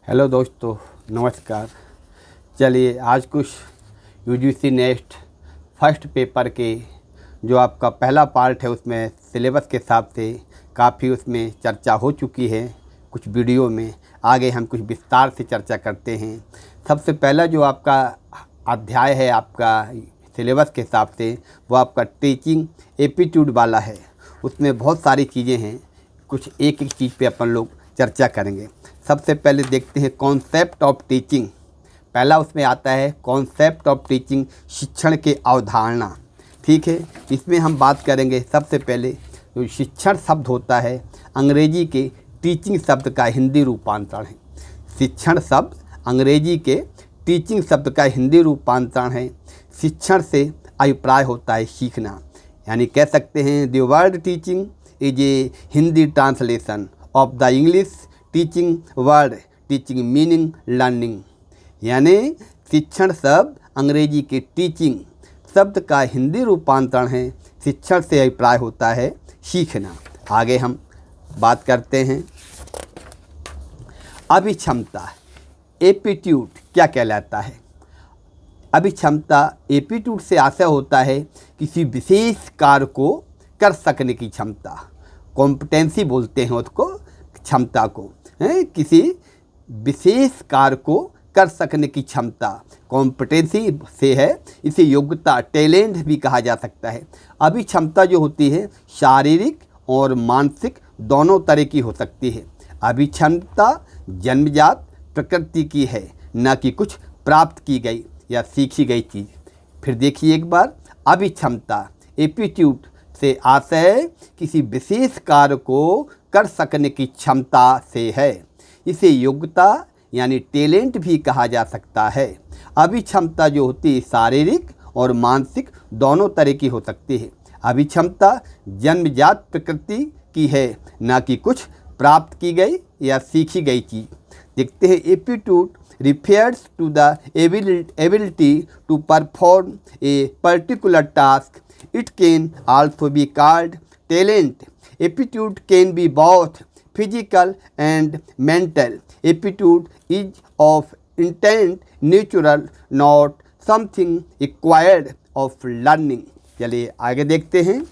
Hello दोस्तों, नमस्कार। चलिए आज कुछ यूजीसी नेक्स्ट फर्स्ट पेपर के जो आपका पहला पार्ट है उसमें सिलेबस के हिसाब से काफ़ी उसमें चर्चा हो चुकी है कुछ वीडियो में। आगे हम कुछ विस्तार से चर्चा करते हैं। सबसे पहला जो आपका अध्याय है आपका सिलेबस के हिसाब से वो आपका टीचिंग एप्टीट्यूड वाला है। उसमें बहुत सारी चीज़ें हैं, कुछ एक एक चीज़ पे अपन लोग चर्चा करेंगे। सबसे पहले देखते हैं कॉन्सेप्ट ऑफ टीचिंग। पहला उसमें आता है कॉन्सेप्ट ऑफ टीचिंग, शिक्षण के अवधारणा। ठीक है, इसमें हम बात करेंगे। सबसे पहले जो शिक्षण शब्द होता है अंग्रेजी के टीचिंग शब्द का हिंदी रूपांतरण है। शिक्षण शब्द अंग्रेजी के टीचिंग शब्द का हिंदी रूपांतरण है। शिक्षण से अभिप्राय होता है सीखना, यानी कह सकते हैं the word teaching is A Hindi translation of the English teaching word teaching meaning learning. यानी शिक्षण शब्द अंग्रेजी के टीचिंग शब्द का हिंदी रूपांतरण है। शिक्षण से अभिप्राय होता है सीखना। आगे हम बात करते हैं अभिक्षमता, एप्टीट्यूड क्या कहलाता है। अभिक्षमता एप्टीट्यूड से आशय होता है किसी विशेष कार्य को कर सकने की क्षमता। कॉम्पिटेंसी बोलते हैं उसको, क्षमता को है, किसी विशेष कार्य को कर सकने की क्षमता कॉम्पिटेंसी से है। इसे योग्यता टैलेंट भी कहा जा सकता है। अभिक्षमता जो होती है शारीरिक और मानसिक दोनों तरह की हो सकती है। अभिक्षमता जन्मजात प्रकृति की है, न कि कुछ प्राप्त की गई या सीखी गई चीज़। फिर देखिए एक बार, अभिक्षमता एप्टीट्यूड से आशय किसी विशेष कार्य को कर सकने की क्षमता से है। इसे योग्यता यानी टैलेंट भी कहा जा सकता है। अभिक्षमता जो होती है शारीरिक और मानसिक दोनों तरह की हो सकती है। अभिक्षमता जन्मजात प्रकृति की है, न कि कुछ प्राप्त की गई या सीखी गई चीज़। देखते हैं aptitude refers to the ability to perform a particular task. It can also be called talent. Aptitude can be both physical and mental. Aptitude is of intent, natural, not something acquired of learning. चलिए आगे देखते हैं।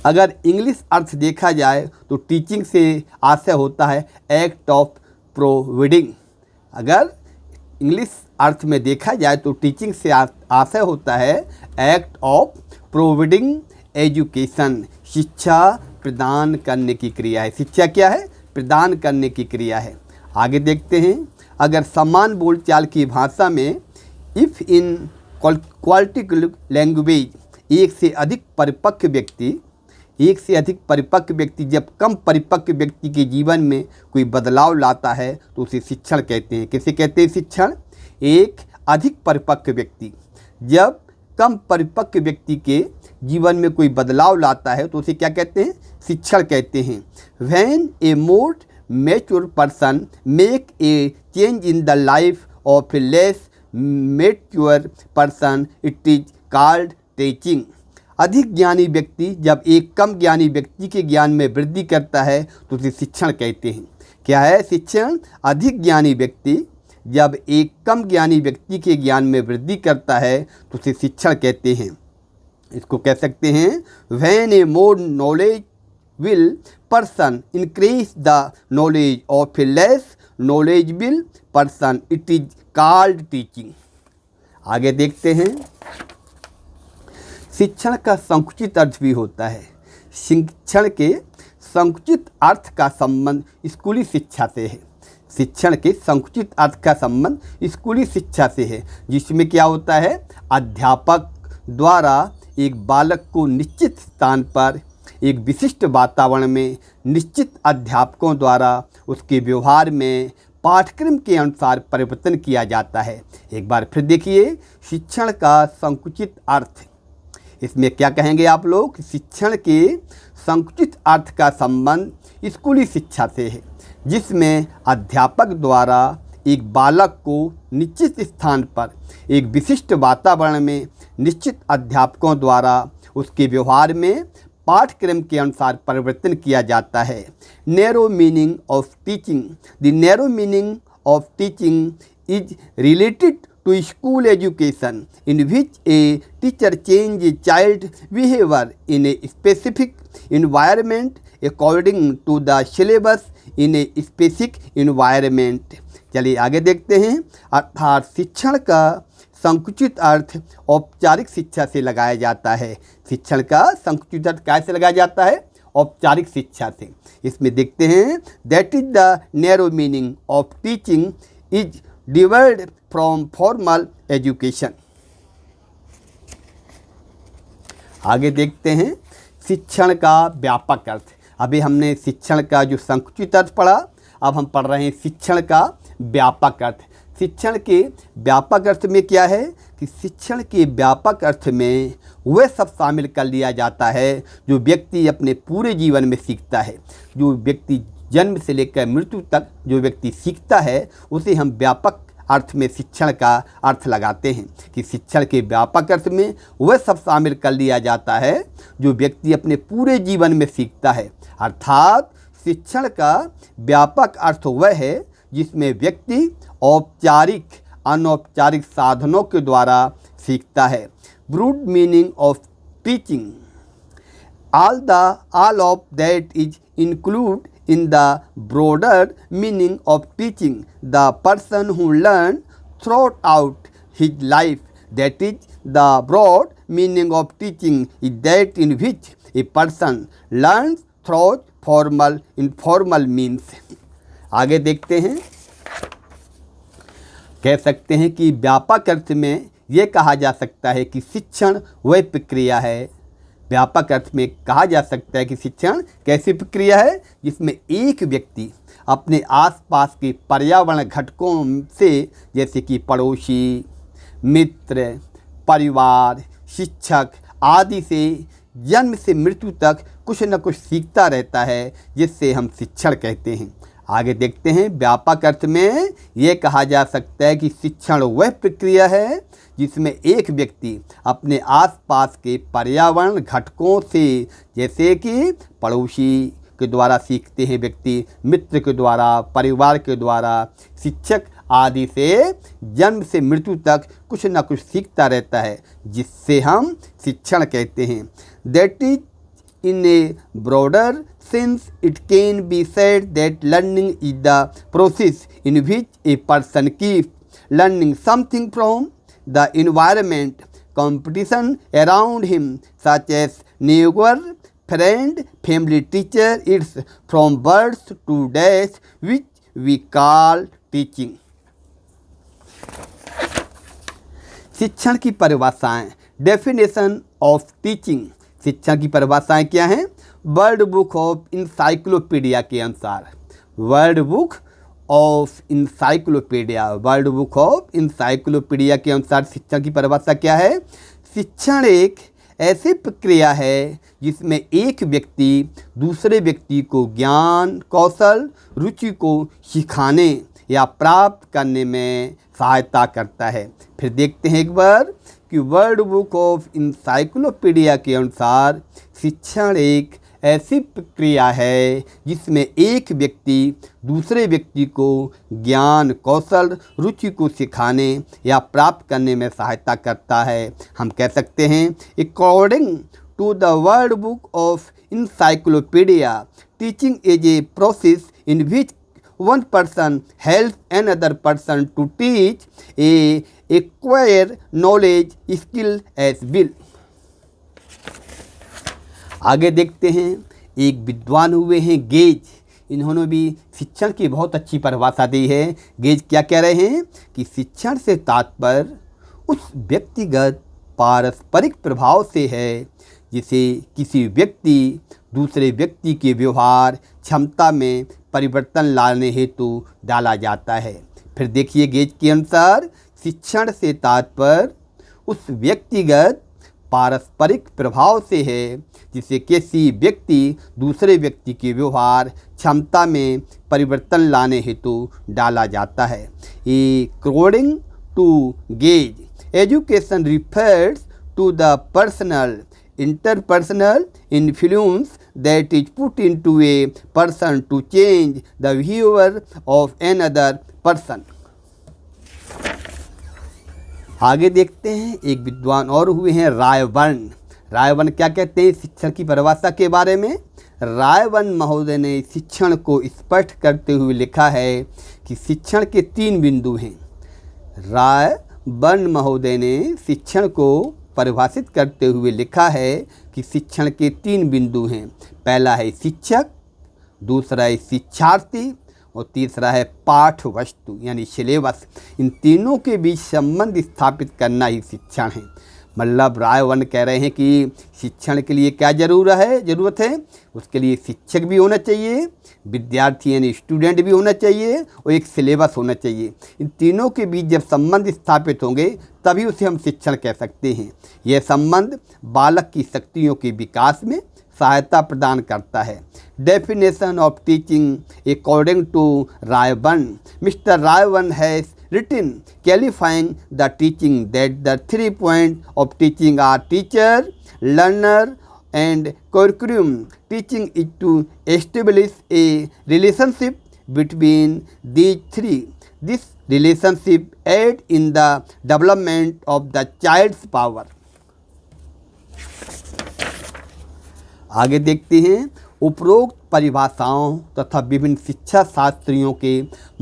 अगर English अर्थ देखा जाए तो teaching से आशय होता है एक्ट ऑफ प्रोवाइडिंग। अगर इंग्लिश अर्थ में देखा जाए तो टीचिंग से आशय होता है एक्ट ऑफ प्रोवाइडिंग एजुकेशन, शिक्षा प्रदान करने की क्रिया है। शिक्षा क्या है? प्रदान करने की क्रिया है। आगे देखते हैं, अगर समान बोलचाल की भाषा में इफ़ इन क्वालिटिकल लैंग्वेज एक से अधिक परिपक्व व्यक्ति जब कम परिपक्व व्यक्ति के जीवन में कोई बदलाव लाता है तो उसे शिक्षण कहते हैं। किसे कहते हैं शिक्षण? एक अधिक परिपक्व व्यक्ति जब कम परिपक्व व्यक्ति के जीवन में कोई बदलाव लाता है तो उसे क्या कहते हैं? शिक्षण कहते हैं। When A more mature person make a change in the life of A less mature person it is called teaching. अधिक ज्ञानी व्यक्ति जब एक कम ज्ञानी व्यक्ति के ज्ञान में वृद्धि करता है तो उसे शिक्षण कहते हैं। क्या है शिक्षण? अधिक ज्ञानी व्यक्ति जब एक कम ज्ञानी व्यक्ति के ज्ञान में वृद्धि करता है तो उसे शिक्षण कहते हैं। इसको कह सकते हैं when A more knowledge will person increase the knowledge of A less knowledgeable person it is called teaching. आगे देखते हैं, शिक्षण का संकुचित अर्थ भी होता है। शिक्षण के संकुचित अर्थ का संबंध स्कूली शिक्षा से है। शिक्षण के संकुचित अर्थ का संबंध स्कूली शिक्षा से है, जिसमें क्या होता है? अध्यापक द्वारा एक बालक को निश्चित स्थान पर एक विशिष्ट वातावरण में निश्चित अध्यापकों द्वारा उसके व्यवहार में पाठ्यक्रम के अनुसार परिवर्तन किया जाता है। एक बार फिर देखिए, शिक्षण का संकुचित अर्थ, इसमें क्या कहेंगे आप लोग? शिक्षण के संकुचित अर्थ का संबंध स्कूली शिक्षा से है, जिसमें अध्यापक द्वारा एक बालक को निश्चित स्थान पर एक विशिष्ट वातावरण में निश्चित अध्यापकों द्वारा उसके व्यवहार में पाठ्यक्रम के अनुसार परिवर्तन किया जाता है। Narrow meaning of teaching. The narrow meaning of teaching is related to school education in which a teacher change a child behavior in a specific environment according to the syllabus in a specific environment। चलिए आगे देखते हैं। अर्थात शिक्षण का संकुचित अर्थ औपचारिक शिक्षा से लगाया जाता है। शिक्षण का संकुचित अर्थ कैसे लगाया जाता है? औपचारिक शिक्षा से। इसमें देखते हैं that is the narrow meaning of teaching is derived from formal education. आगे देखते हैं शिक्षण का व्यापक अर्थ। अभी हमने शिक्षण का जो संकुचित अर्थ पढ़ा, अब हम पढ़ रहे हैं शिक्षण का व्यापक अर्थ। शिक्षण के व्यापक अर्थ में क्या है कि शिक्षण के व्यापक अर्थ में वह सब शामिल कर लिया जाता है जो व्यक्ति अपने पूरे जीवन में सीखता है। जो व्यक्ति जन्म से लेकर मृत्यु तक जो व्यक्ति सीखता है उसे हम व्यापक अर्थ में शिक्षण का अर्थ लगाते हैं कि शिक्षण के व्यापक अर्थ में वह सब शामिल कर लिया जाता है जो व्यक्ति अपने पूरे जीवन में सीखता है। अर्थात शिक्षण का व्यापक अर्थ वह है जिसमें व्यक्ति औपचारिक अनौपचारिक साधनों के द्वारा सीखता है। Brood meaning of teaching. all of that is included in the broader meaning of teaching, the person who learns throughout his life। That is, the broad meaning of teaching is that in which a person learns through formal informal means। आगे देखते हैं। कह सकते हैं कि व्यापक अर्थ में ये कहा जा सकता है कि शिक्षण वह प्रक्रिया है। व्यापक अर्थ में कहा जा सकता है कि शिक्षण कैसी प्रक्रिया है जिसमें एक व्यक्ति अपने आसपास के पर्यावरण घटकों से जैसे कि पड़ोसी, मित्र, परिवार, शिक्षक आदि से जन्म से मृत्यु तक कुछ न कुछ सीखता रहता है, जिससे हम शिक्षण कहते हैं। आगे देखते हैं। व्यापक अर्थ में ये कहा जा सकता है कि शिक्षण वह प्रक्रिया है जिसमें एक व्यक्ति अपने आसपास के पर्यावरण घटकों से जैसे कि पड़ोसी के द्वारा सीखते हैं व्यक्ति, मित्र के द्वारा, परिवार के द्वारा, शिक्षक आदि से जन्म से मृत्यु तक कुछ न कुछ सीखता रहता है, जिससे हम शिक्षण कहते हैं। That is in a broader sense it can be said that learning is the process in which a person keeps learning something from the environment, competition around him, such as neighbor, friend, family, teacher. It's from birth to death which we call teaching। शिक्षण की परिभाषाएं। Definition of teaching. शिक्षण की परिभाषाएं क्या हैं? World book of encyclopedia के अनुसार, वर्ल्ड बुक ऑफ इंसाइक्लोपीडिया के अनुसार शिक्षण की परिभाषा क्या है? शिक्षण एक ऐसी प्रक्रिया है जिसमें एक व्यक्ति दूसरे व्यक्ति को ज्ञान, कौशल, रुचि को सिखाने या प्राप्त करने में सहायता करता है। फिर देखते हैं एक बार कि वर्ल्ड बुक ऑफ इंसाइक्लोपीडिया के अनुसार शिक्षण एक ऐसी प्रक्रिया है जिसमें एक व्यक्ति दूसरे व्यक्ति को ज्ञान, कौशल, रुचि को सिखाने या प्राप्त करने में सहायता करता है। हम कह सकते हैं according to the world book of encyclopedia teaching is a process in which one person helps another person to teach, acquire knowledge, skill as will। आगे देखते हैं। एक विद्वान हुए हैं गेज, इन्होंने भी शिक्षण की बहुत अच्छी परिभाषा दी है। गेज क्या कह रहे हैं कि शिक्षण से तात्पर्य उस व्यक्तिगत पारस्परिक प्रभाव से है जिसे किसी व्यक्ति दूसरे व्यक्ति के व्यवहार क्षमता में परिवर्तन लाने हेतु डाला जाता है। फिर देखिए गेज के अनुसार शिक्षण से तात्पर्य उस व्यक्तिगत पारस्परिक प्रभाव से है जिसे किसी व्यक्ति दूसरे व्यक्ति के व्यवहार क्षमता में परिवर्तन लाने हेतु डाला जाता है। According to Gage, education refers to the personal interpersonal influence that is put into a person to change the behavior of another person. आगे देखते हैं, एक विद्वान और हुए हैं रायबर्न। रायबर्न क्या कहते हैं शिक्षण की परिभाषा के बारे में? रायबर्न महोदय ने शिक्षण को स्पष्ट करते हुए लिखा है कि शिक्षण के 3 बिंदु हैं। रायबर्न महोदय ने शिक्षण को परिभाषित करते हुए लिखा है कि शिक्षण के 3 बिंदु हैं। पहला है शिक्षक, दूसरा है शिक्षार्थी और तीसरा है पाठ वस्तु यानी सिलेबस। इन तीनों के बीच संबंध स्थापित करना ही शिक्षण है। मतलब रायबर्न कह रहे हैं कि शिक्षण के लिए क्या ज़रूरत है? उसके लिए शिक्षक भी होना चाहिए, विद्यार्थी यानी स्टूडेंट भी होना चाहिए और एक सिलेबस होना चाहिए। इन तीनों के बीच जब संबंध स्थापित होंगे तभी उसे हम शिक्षण कह सकते हैं। यह संबंध बालक की शक्तियों के विकास में सहायता प्रदान करता है। Definition of teaching according to Ryburn, mister Ryburn has written qualifying the teaching that the 3 points of teaching are teacher, learner and curriculum. Teaching is to establish a relationship between these 3. This relationship aids in the development of the child's power. आगे देखते हैं, उपरोक्त परिभाषाओं तथा विभिन्न शिक्षा शास्त्रियों के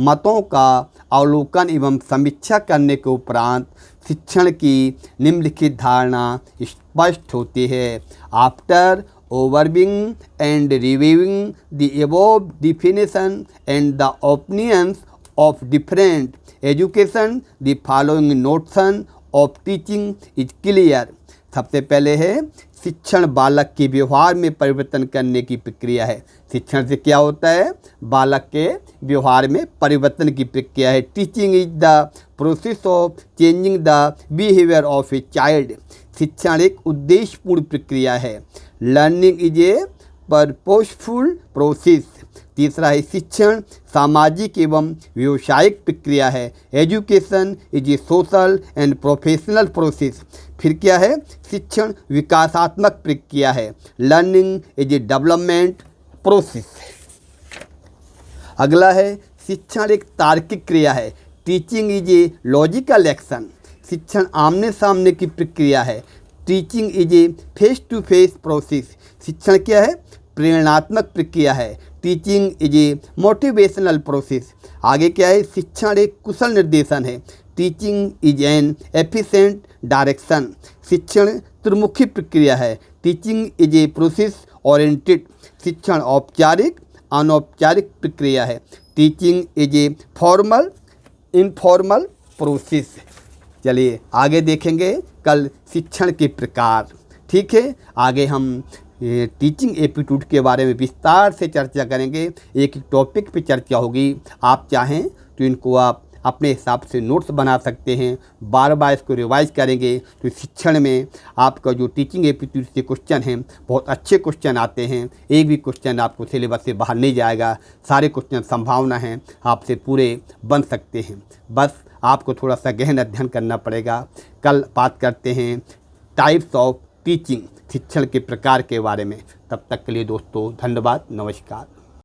मतों का अवलोकन एवं समीक्षा करने के उपरांत शिक्षण की निम्नलिखित धारणा स्पष्ट होती है। After overviewing and reviewing the above definition and the opinions of different education the following notion of teaching is clear. सबसे पहले है शिक्षण बालक के व्यवहार में परिवर्तन करने की प्रक्रिया है। शिक्षण से क्या होता है? बालक के व्यवहार में परिवर्तन की प्रक्रिया है। Teaching is the process of changing the behaviour of a child. शिक्षण एक उद्देश्यपूर्ण प्रक्रिया है। Learning is a purposeful process. तीसरा है शिक्षण सामाजिक एवं व्यावसायिक प्रक्रिया है। Education is a social and professional process. फिर क्या है? शिक्षण विकासात्मक प्रक्रिया है। Learning is a development process. अगला है शिक्षण एक तार्किक क्रिया है। Teaching is a logical action. शिक्षण आमने सामने की प्रक्रिया है। Teaching is a face to face process. शिक्षण क्या है? प्रेरणात्मक प्रक्रिया है। Teaching is a motivational process. आगे क्या है? शिक्षण एक कुशल निर्देशन है। Teaching is an efficient direction. शिक्षण त्रिमुखी प्रक्रिया है। Teaching is a process oriented. शिक्षण औपचारिक अनौपचारिक प्रक्रिया है। Teaching is a formal informal process. चलिए आगे देखेंगे कल शिक्षण के प्रकार। ठीक है, आगे हम टीचिंग एप्टीट्यूड के बारे में विस्तार से चर्चा करेंगे। एक टॉपिक पे चर्चा होगी। आप चाहें तो इनको आप अपने हिसाब से नोट्स बना सकते हैं, बार बार इसको रिवाइज करेंगे तो शिक्षण में आपका जो टीचिंग एप्टीट्यूड से क्वेश्चन हैं बहुत अच्छे क्वेश्चन आते हैं। एक भी क्वेश्चन आपको सिलेबस से बाहर नहीं जाएगा। सारे क्वेश्चन संभावना है आपसे पूरे बन सकते हैं। बस आपको थोड़ा सा गहन अध्ययन करना पड़ेगा। कल बात करते हैं टाइप्स ऑफ टीचिंग, शिक्षण के प्रकार के बारे में। तब तक के लिए दोस्तों धन्यवाद, नमस्कार।